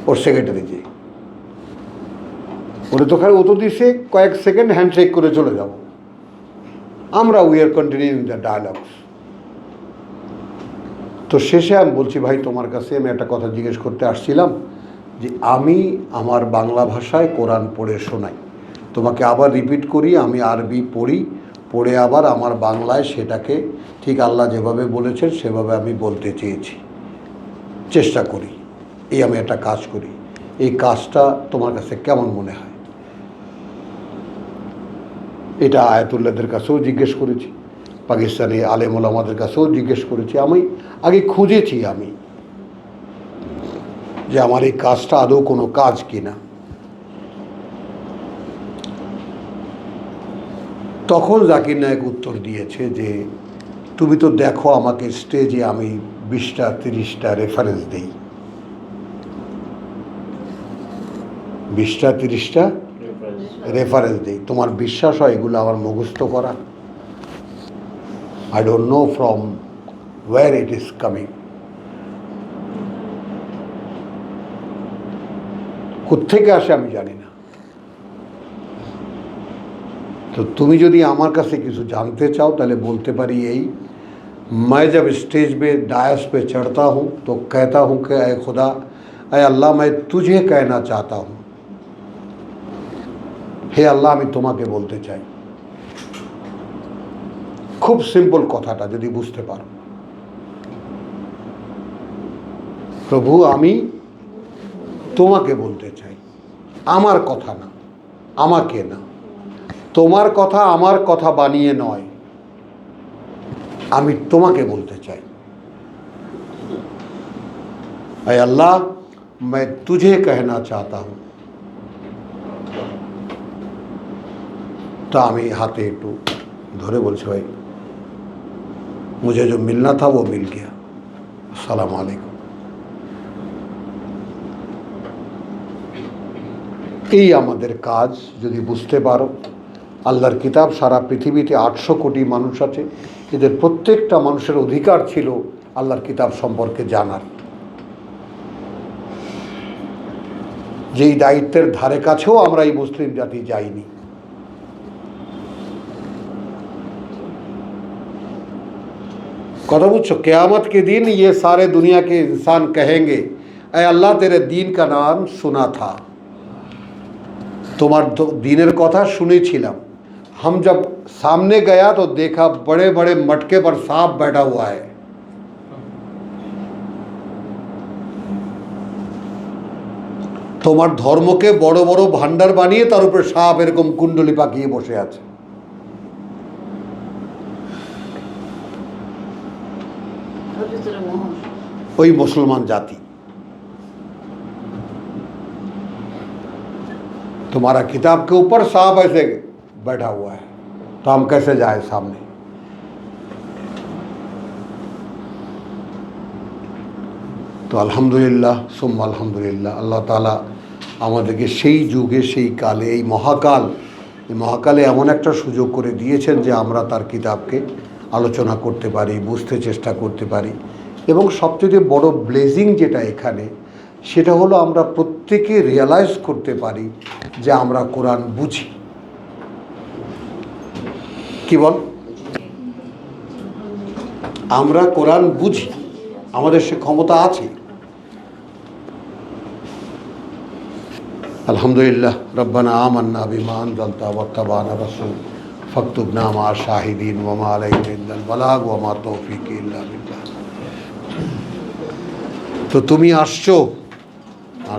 Speaker 2: ওর সেক্রেটারি যে, ওরে তো খালি ও তো দিছে কয়েক সেকেন্ড হ্যান্ডশেক করে চলে যাব। আমরা we are continuing the dialogues. তো শেষে আমি বলছি, ভাই তোমার কাছে আমি একটা কথা জিজ্ঞেস করতে আসছিলাম, যে আমি আমার বাংলা ভাষায় কোরআন পড়ে শোনাই, তোমাকে আবার রিপিট করি, আমি আরবি পড়ি, পড়ে আবার আমার বাংলায় সেটাকে ঠিক আল্লাহ যেভাবে বলেছেন সেভাবে আমি বলতে চেয়েছি, চেষ্টা করি, এই আমি একটা কাজ করি, এই কাজটা তোমার কাছে কেমন মনে হয়? এটা আয়াতুল্লাহদের কাছেও জিজ্ঞেস করেছি, পাকিস্তানি আলেম ওলামাদের কাছেও জিজ্ঞেস করেছি, আমি আগে খুঁজেছি আমি যে আমার এই কাজটা আদৌ কোনো কাজ কিনা। তখন জাকির নায়েক উত্তর দিয়েছে যে তুমি তো দেখো আমাকে স্টেজে আমি 20টা 30টা রেফারেন্স দিই, 20টা 30টা রেফারেন্স দিই, তোমার বিশ্বাস হয় এগুলো আমার মুখস্থ করা? I don't know from where it is coming, কোত্থেকে আসে আমি জানি না। তো তুমি যদি আমার কাছে কিছু জানতে চাও তাহলে বলতে পারি এই, मैं जब स्टेज पे डायस पे चढ़ता हूँ तो कहता हूँ कि ऐ खुदा, ऐ अल्लाह, मैं तुझे कहना चाहता हूँ, হে আল্লাহ আমি তোমাকে বলতে চাই। খুব সিম্পল কথাটা যদি বুঝতে পারো, প্রভু আমি তোমাকে বলতে চাই, আমার কথা না, আমাকে না, তোমার কথা আমার কথা বানিয়ে নয়, আমি তোমাকে বলতে চাই। ऐ अल्लाह मैं तुझे कहना चाहता हूँ। तो আমি হাতে একটু ধরে বলছি, ভাই मुझे जो मिलना था वो मिल गया, अस्सलाम वालेकुम। এই আমাদের কাজ যদি বুঝতে পারো, আল্লাহর কিতাব সারা পৃথিবীতে 800 কোটি মানুষ আছে, এদের প্রত্যেকটা মানুষের অধিকার ছিল আল্লাহর কিতাব সম্পর্কে জানার, যেই দায়িত্বের ধারে কাছেও আমরা এই মুসলিম জাতি যাইনি। কথা বুঝছো, क़यामत के दिन ये सारे दुनिया के इंसान कहेंगे, ऐ अल्लाह तेरे दीन का नाम सुना था, তোমার দিনের কথা শুনেছিলাম। हम जब सामने गया तो देखा बड़े बड़े मटके पर सांप बैठा हुआ है। তোমার ধর্মকে বড় বড় ভান্ডার বানিয়ে তার উপরে সাপ এরকম কুণ্ডলি পাকিয়ে বসে আছে। ওই মুসলমান জাতি। तुम्हारा किताब के ऊपर सांप ऐसे बैठा हुआ है, तो हम कैसे जाए सामने? তো আলহামদুলিল্লাহ সুম্মা আলহামদুলিল্লাহ, আল্লাহ তাআলা আমাদেরকে সেই যুগে সেই কালে এই মহাকালে এমন একটা সুযোগ করে দিয়েছেন যে আমরা তার কিতাবকে আলোচনা করতে পারি, বুঝতে চেষ্টা করতে পারি। এবং সবচেয়ে বড় ব্লেজিং যেটা এখানে, সেটা হলো আমরা প্রত্যেকে রিয়ালাইজ করতে পারি যে আমরা কোরআন বুঝি। কি বল? আমরা কোরআন বুঝি, আমাদের সে ক্ষমতা আছে। আলহামদুলিল্লাহ, রব্বানা আমান্না বিমা আনজালতা ওয়াত্তাবা'না রাসূল ফাকতুবনা মা শাহিদিন ওয়া মা আলাইনা ইল্লাল বালাগ ওয়া মা তৌফিকি ইল্লা বিল্লাহ। তো তুমি আসছো